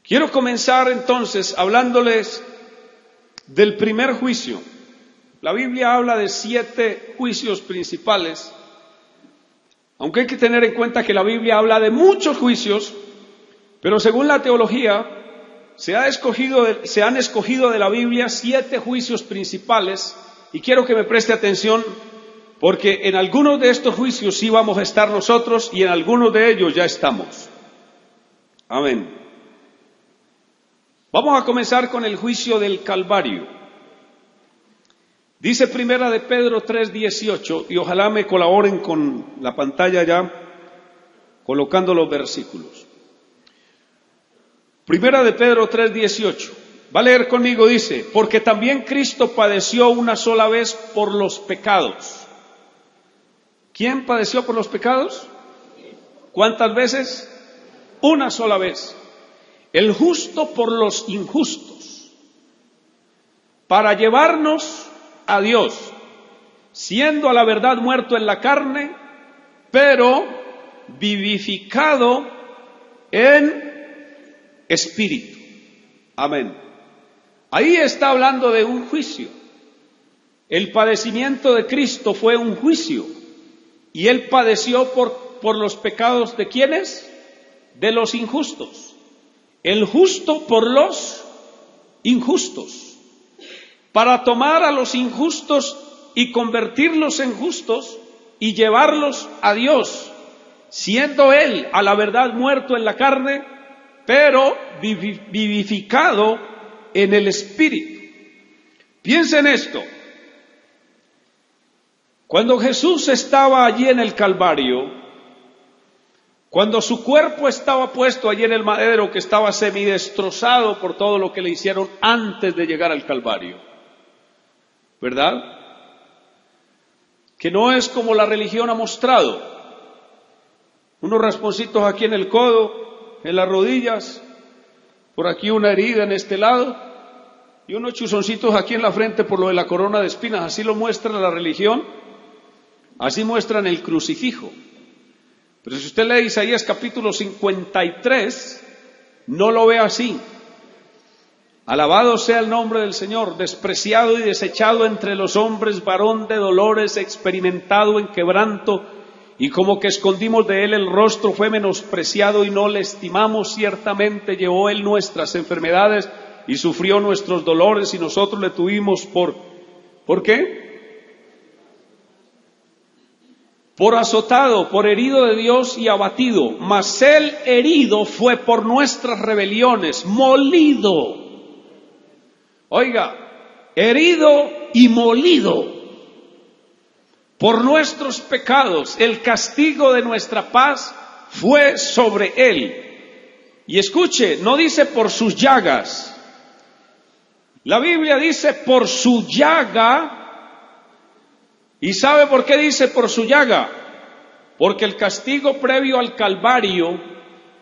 Quiero comenzar entonces hablándoles del primer juicio. La Biblia habla de 7 juicios principales, aunque hay que tener en cuenta que la Biblia habla de muchos juicios, pero según la teología se han escogido de la Biblia 7 juicios principales, y quiero que me preste atención porque en algunos de estos juicios sí vamos a estar nosotros y en algunos de ellos ya estamos. Amén. Vamos a comenzar con el juicio del Calvario. Dice Primera de Pedro 3:18, y ojalá me colaboren con la pantalla ya, colocando los versículos. Primera de Pedro 3:18, va a leer conmigo, dice: porque también Cristo padeció una sola vez por los pecados. ¿Quién padeció por los pecados? ¿Cuántas veces? Una sola vez. El justo por los injustos, para llevarnos a Dios, siendo a la verdad muerto en la carne, pero vivificado en espíritu. Amén. Ahí está hablando de un juicio. El padecimiento de Cristo fue un juicio, y Él padeció por los pecados ¿de quiénes? De los injustos. El justo por los injustos, para tomar a los injustos y convertirlos en justos y llevarlos a Dios, siendo Él a la verdad muerto en la carne, pero vivificado en el Espíritu. Piensen esto: cuando Jesús estaba allí en el Calvario, cuando su cuerpo estaba puesto allí en el madero, que estaba semidestrozado por todo lo que le hicieron antes de llegar al Calvario, ¿verdad? Que no es como la religión ha mostrado, unos rasponcitos aquí en el codo, en las rodillas, por aquí una herida en este lado, y unos chuzoncitos aquí en la frente por lo de la corona de espinas. Así lo muestra la religión, así muestran el crucifijo. Pero si usted lee Isaías capítulo 53, no lo ve así. Alabado sea el nombre del Señor, despreciado y desechado entre los hombres, varón de dolores, experimentado en quebranto, y como que escondimos de él el rostro, fue menospreciado y no le estimamos. Ciertamente llevó él nuestras enfermedades y sufrió nuestros dolores, y nosotros le tuvimos ¿por qué? Por azotado, por herido de Dios y abatido, mas él herido fue por nuestras rebeliones, molido. Oiga, herido y molido por nuestros pecados, el castigo de nuestra paz fue sobre él. Y escuche, no dice por sus llagas. La Biblia dice por su llaga. ¿Y sabe por qué dice por su llaga? Porque el castigo previo al Calvario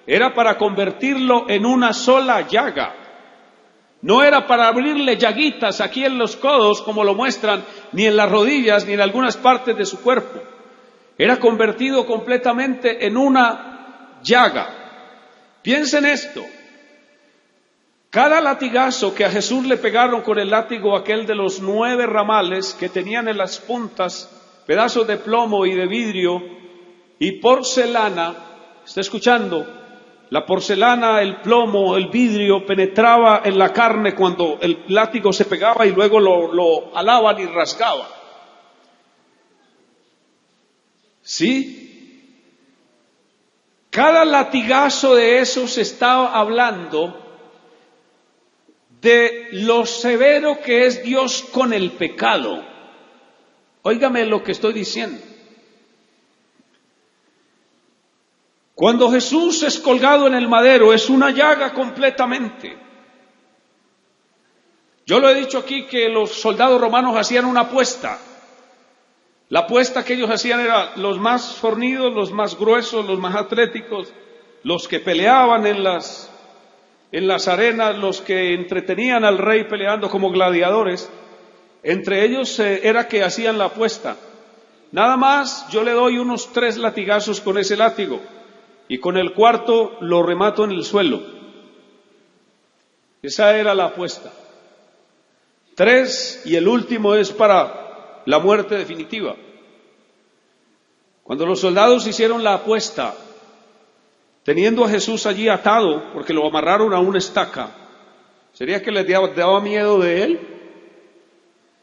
era para convertirlo en una sola llaga. No era para abrirle llaguitas aquí en los codos, como lo muestran, ni en las rodillas, ni en algunas partes de su cuerpo. Era convertido completamente en una llaga. Piensen esto: cada latigazo que a Jesús le pegaron con el látigo aquel de los 9 ramales, que tenían en las puntas pedazos de plomo y de vidrio y porcelana, ¿está escuchando? La porcelana, el plomo, el vidrio penetraba en la carne cuando el látigo se pegaba, y luego lo alaban y rasgaban. ¿Sí? Cada latigazo de esos estaba hablando de lo severo que es Dios con el pecado. Óigame lo que estoy diciendo. Cuando Jesús es colgado en el madero, es una llaga completamente. Yo lo he dicho aquí que los soldados romanos hacían una apuesta. La apuesta que ellos hacían era los más fornidos, los más gruesos, los más atléticos, los que peleaban en las arenas, los que entretenían al rey peleando como gladiadores. Entre ellos era que hacían la apuesta: nada más yo le doy unos 3 latigazos con ese látigo, y con el cuarto lo remato en el suelo. Esa era la apuesta. 3, y el último es para la muerte definitiva. Cuando los soldados hicieron la apuesta, teniendo a Jesús allí atado, porque lo amarraron a una estaca, ¿sería que les daba miedo de él?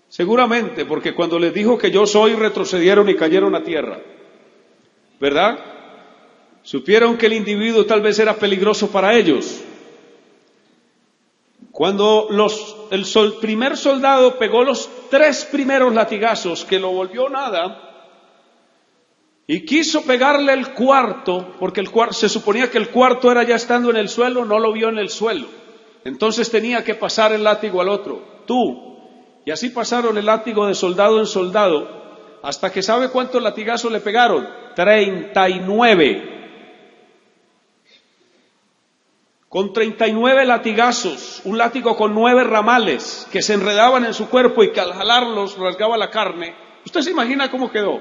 Seguramente, porque cuando les dijo que yo soy, retrocedieron y cayeron a tierra, ¿verdad? Supieron que el individuo tal vez era peligroso para ellos. Cuando el primer soldado pegó los 3 primeros latigazos, que lo volvió nada, y quiso pegarle el cuarto, porque se suponía que el cuarto era ya estando en el suelo, no lo vio en el suelo. Entonces tenía que pasar el látigo al otro, tú. Y así pasaron el látigo de soldado en soldado, hasta que ¿sabe cuántos latigazos le pegaron? 39. Con 39 latigazos, un látigo con 9 ramales que se enredaban en su cuerpo y que al jalarlos rasgaba la carne. ¿Usted se imagina cómo quedó?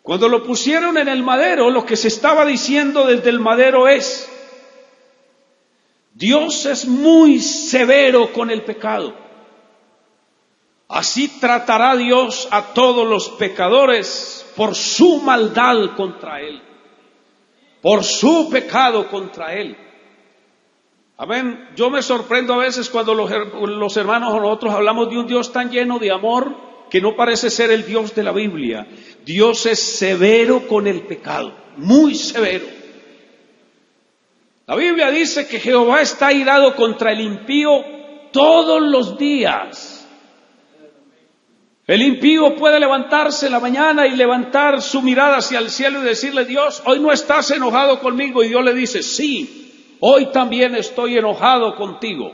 Cuando lo pusieron en el madero, lo que se estaba diciendo desde el madero es: Dios es muy severo con el pecado. Así tratará Dios a todos los pecadores por su maldad contra Él, por su pecado contra Él. Amén. Yo me sorprendo a veces cuando los hermanos o nosotros hablamos de un Dios tan lleno de amor, que no parece ser el Dios de la Biblia. Dios es severo con el pecado, muy severo. La Biblia dice que Jehová está airado contra el impío todos los días. El impío puede levantarse en la mañana y levantar su mirada hacia el cielo y decirle: Dios, hoy no estás enojado conmigo. Y Dios le dice: sí, hoy también estoy enojado contigo.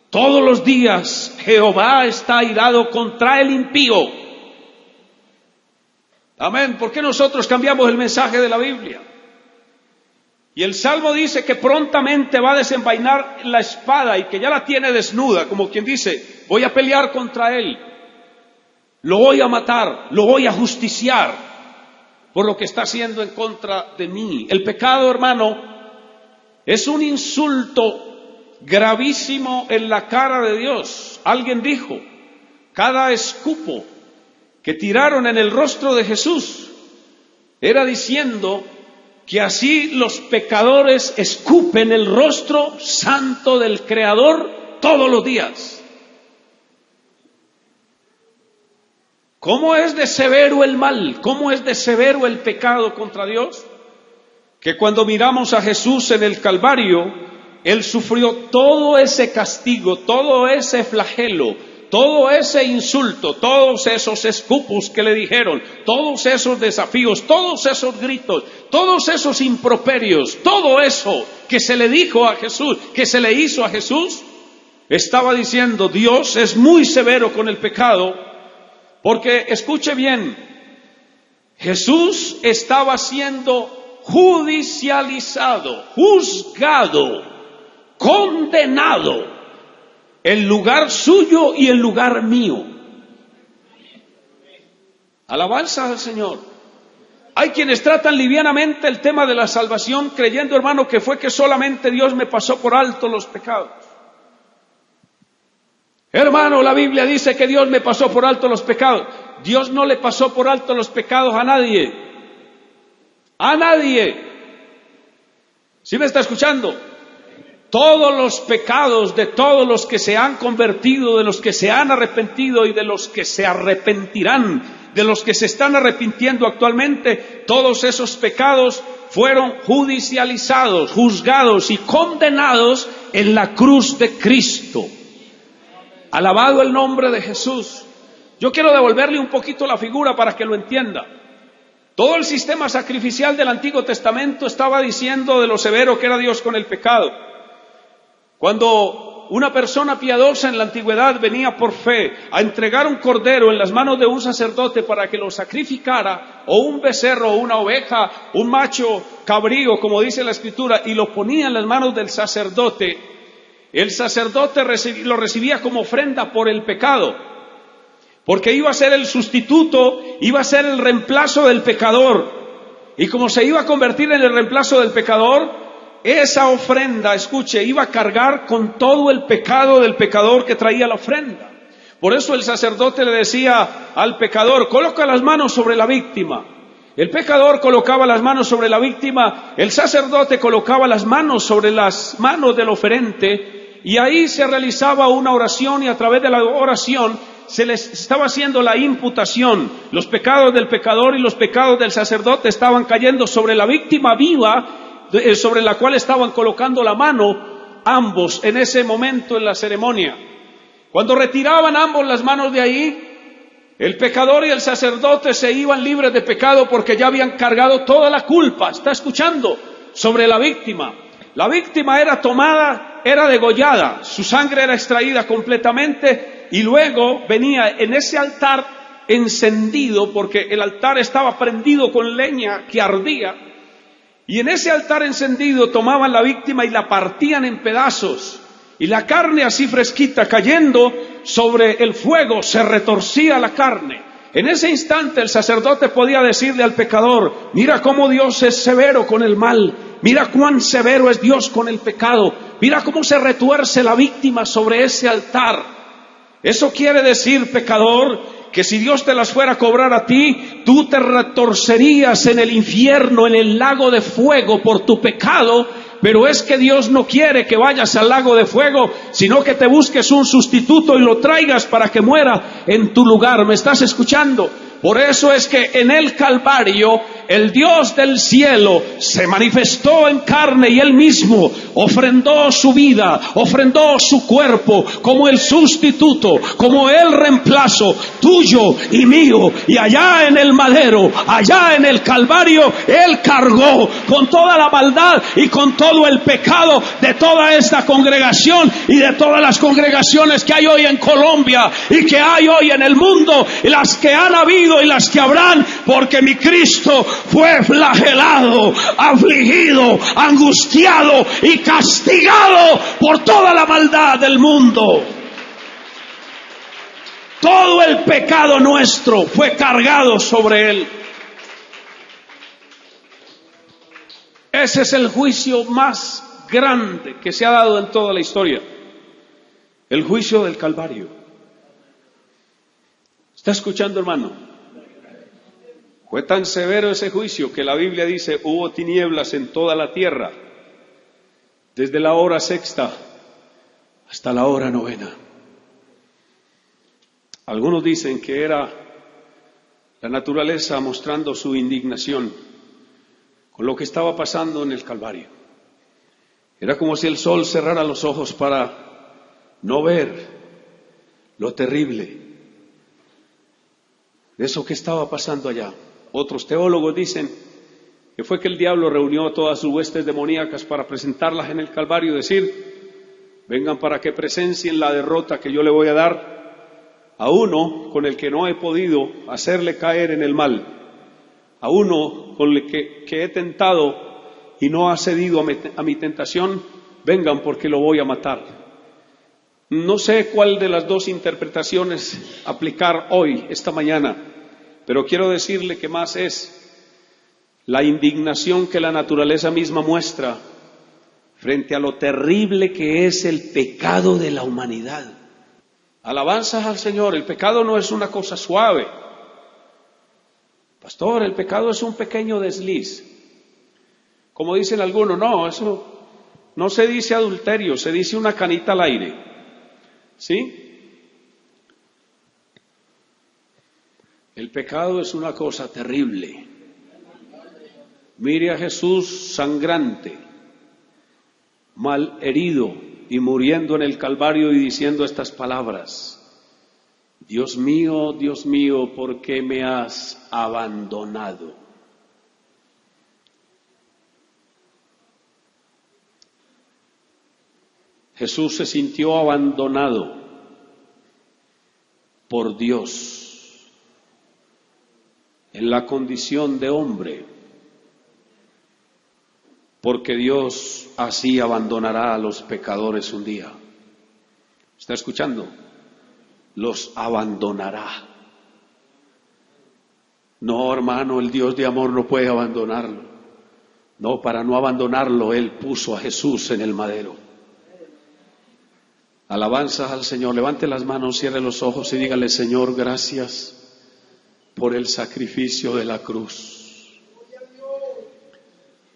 Todos los días Jehová está airado contra el impío. Amén. ¿Por qué nosotros cambiamos el mensaje de la Biblia? Y el Salmo dice que prontamente va a desenvainar la espada y que ya la tiene desnuda, como quien dice: voy a pelear contra él, lo voy a matar, lo voy a justiciar por lo que está haciendo en contra de mí. El pecado, hermano, es un insulto gravísimo en la cara de Dios. Alguien dijo: cada escupo que tiraron en el rostro de Jesús era diciendo que así los pecadores escupen el rostro santo del Creador todos los días. ¿Cómo es de severo el mal? ¿Cómo es de severo el pecado contra Dios? Que cuando miramos a Jesús en el Calvario, Él sufrió todo ese castigo, todo ese flagelo, todo ese insulto, todos esos escupos que le dijeron, todos esos desafíos, todos esos gritos, todos esos improperios, todo eso que se le dijo a Jesús, que se le hizo a Jesús, estaba diciendo: Dios es muy severo con el pecado, porque, escuche bien, Jesús estaba siendo judicializado, juzgado, condenado, en lugar suyo y en lugar mío. Alabanza al Señor. Hay quienes tratan livianamente el tema de la salvación, creyendo, hermano, que fue que solamente Dios me pasó por alto los pecados. Hermano, la Biblia dice que Dios me pasó por alto los pecados. Dios no le pasó por alto los pecados a nadie. A nadie. ¿Sí me está escuchando? Todos los pecados de todos los que se han convertido, de los que se han arrepentido y de los que se arrepentirán, de los que se están arrepintiendo actualmente, todos esos pecados fueron judicializados, juzgados y condenados en la cruz de Cristo. Alabado el nombre de Jesús. Yo quiero devolverle un poquito la figura para que lo entienda. Todo el sistema sacrificial del Antiguo Testamento estaba diciendo de lo severo que era Dios con el pecado. Cuando una persona piadosa en la antigüedad venía por fe a entregar un cordero en las manos de un sacerdote para que lo sacrificara, o un becerro, o una oveja, un macho cabrío, como dice la Escritura, y lo ponía en las manos del sacerdote, el sacerdote lo recibía como ofrenda por el pecado, porque iba a ser el sustituto, iba a ser el reemplazo del pecador, y como se iba a convertir en el reemplazo del pecador, esa ofrenda, escuche, iba a cargar con todo el pecado del pecador que traía la ofrenda. Por eso el sacerdote le decía al pecador: coloca las manos sobre la víctima. El pecador colocaba las manos sobre la víctima, el sacerdote colocaba las manos sobre las manos del oferente, y ahí se realizaba una oración, y a través de la oración se les estaba haciendo la imputación. Los pecados del pecador y los pecados del sacerdote estaban cayendo sobre la víctima viva, sobre la cual estaban colocando la mano ambos en ese momento en la ceremonia. Cuando retiraban ambos las manos de ahí, el pecador y el sacerdote se iban libres de pecado, porque ya habían cargado toda la culpa, ¿está escuchando?, sobre la víctima. La víctima era tomada, era degollada, su sangre era extraída completamente, y luego venía en ese altar encendido, porque el altar estaba prendido con leña que ardía, y en ese altar encendido tomaban la víctima y la partían en pedazos, y la carne así fresquita cayendo sobre el fuego se retorcía la carne. En ese instante el sacerdote podía decirle al pecador: mira cómo Dios es severo con el mal, mira cuán severo es Dios con el pecado, mira cómo se retuerce la víctima sobre ese altar. Eso quiere decir, pecador, que si Dios te las fuera a cobrar a ti, tú te retorcerías en el infierno, en el lago de fuego por tu pecado. Pero es que Dios no quiere que vayas al lago de fuego, sino que te busques un sustituto y lo traigas para que muera en tu lugar. ¿Me estás escuchando? Por eso es que en el Calvario el Dios del cielo se manifestó en carne, y Él mismo ofrendó su vida, ofrendó su cuerpo como el sustituto, como el reemplazo tuyo y mío. Y allá en el madero, allá en el Calvario, Él cargó con toda la maldad y con todo el pecado de toda esta congregación y de todas las congregaciones que hay hoy en Colombia y que hay hoy en el mundo, y las que han habido y las que habrán, porque mi Cristo fue flagelado, afligido, angustiado y castigado por toda la maldad del mundo. Todo el pecado nuestro fue cargado sobre Él. Ese es el juicio más grande que se ha dado en toda la historia, el juicio del Calvario. ¿Está escuchando, hermano? Fue tan severo ese juicio que la Biblia dice: hubo tinieblas en toda la tierra, desde la hora sexta hasta la hora novena. Algunos dicen que era la naturaleza mostrando su indignación con lo que estaba pasando en el Calvario. Era como si el sol cerrara los ojos para no ver lo terrible de eso que estaba pasando allá. Otros teólogos dicen que fue que el diablo reunió a todas sus huestes demoníacas para presentarlas en el Calvario y decir: vengan para que presencien la derrota que yo le voy a dar a uno con el que no he podido hacerle caer en el mal, a uno con el que he tentado y no ha cedido a mi tentación. Vengan porque lo voy a matar. No sé cuál de las dos interpretaciones aplicar hoy, esta mañana, pero quiero decirle que más es la indignación que la naturaleza misma muestra frente a lo terrible que es el pecado de la humanidad. Alabanzas al Señor. El pecado no es una cosa suave. Pastor, el pecado es un pequeño desliz. Como dicen algunos, no, eso no se dice adulterio, se dice una canita al aire. ¿Sí? El pecado es una cosa terrible. Mire a Jesús sangrante, mal herido y muriendo en el Calvario y diciendo estas palabras: Dios mío, ¿por qué me has abandonado? Jesús se sintió abandonado por Dios en la condición de hombre, porque Dios así abandonará a los pecadores un día. ¿Está escuchando? Los abandonará. No, hermano, el Dios de amor no puede abandonarlo. No, para no abandonarlo, Él puso a Jesús en el madero. Alabanzas al Señor. Levante las manos, cierre los ojos y dígale: Señor, gracias por el sacrificio de la cruz.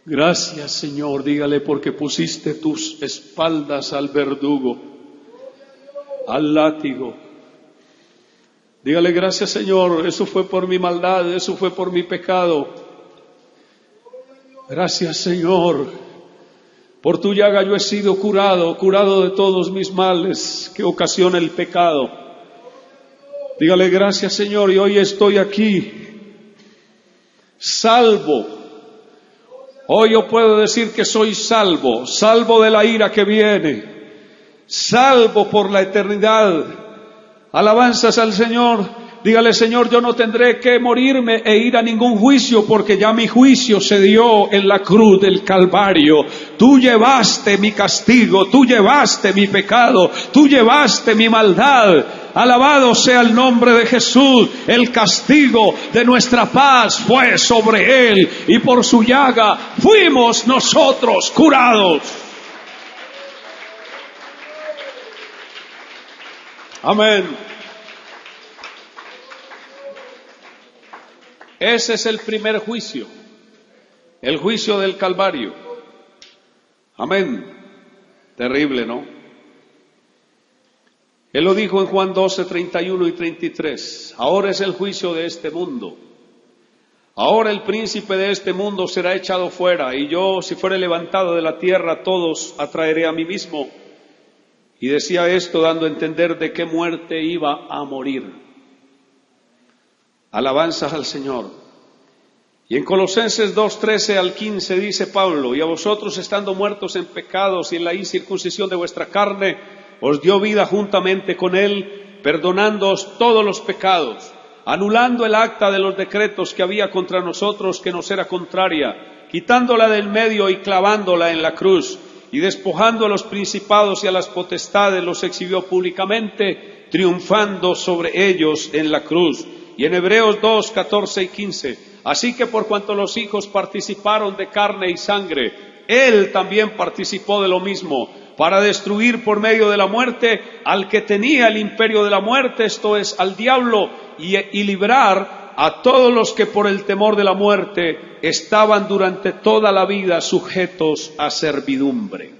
Gracias, Señor, dígale, porque pusiste tus espaldas al verdugo, al látigo. Dígale: gracias, Señor, eso fue por mi maldad, eso fue por mi pecado. Gracias, Señor, por tu llaga yo he sido curado, curado de todos mis males que ocasiona el pecado. Dígale: gracias, Señor, y hoy estoy aquí, salvo. Hoy yo puedo decir que soy salvo, salvo de la ira que viene, salvo por la eternidad. Alabanzas al Señor. Dígale: Señor, yo no tendré que morirme e ir a ningún juicio, porque ya mi juicio se dio en la cruz del Calvario. Tú llevaste mi castigo, tú llevaste mi pecado, tú llevaste mi maldad. Alabado sea el nombre de Jesús. El castigo de nuestra paz fue sobre Él, y por su llaga fuimos nosotros curados. Amén. Ese es el primer juicio, el juicio del Calvario. Amén. Terrible, ¿no? Él lo dijo en Juan 12, 31 y 33. Ahora es el juicio de este mundo. Ahora el príncipe de este mundo será echado fuera, y yo, si fuere levantado de la tierra, todos atraeré a mí mismo. Y decía esto dando a entender de qué muerte iba a morir. Alabanzas al Señor. Y en Colosenses 2, 13 al 15 dice Pablo: y a vosotros, estando muertos en pecados y en la incircuncisión de vuestra carne, os dio vida juntamente con Él, perdonándoos todos los pecados, anulando el acta de los decretos que había contra nosotros, que nos era contraria, quitándola del medio y clavándola en la cruz, y despojando a los principados y a las potestades, los exhibió públicamente, triunfando sobre ellos en la cruz. Y en Hebreos 2, 14 y 15, así que por cuanto los hijos participaron de carne y sangre, Él también participó de lo mismo, para destruir por medio de la muerte al que tenía el imperio de la muerte, esto es, al diablo, y librar a todos los que por el temor de la muerte estaban durante toda la vida sujetos a servidumbre.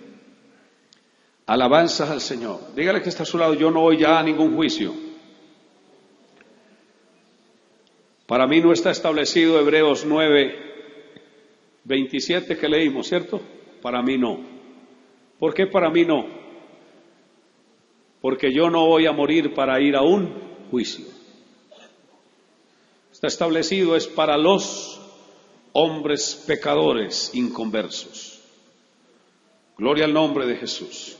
Alabanzas al Señor. Dígale que está a su lado: yo no voy ya a ningún juicio. Para mí no está establecido Hebreos 9, 27 que leímos, ¿cierto? Para mí no. ¿Por qué para mí no? Porque yo no voy a morir para ir a un juicio. Está establecido es para los hombres pecadores inconversos. Gloria al nombre de Jesús.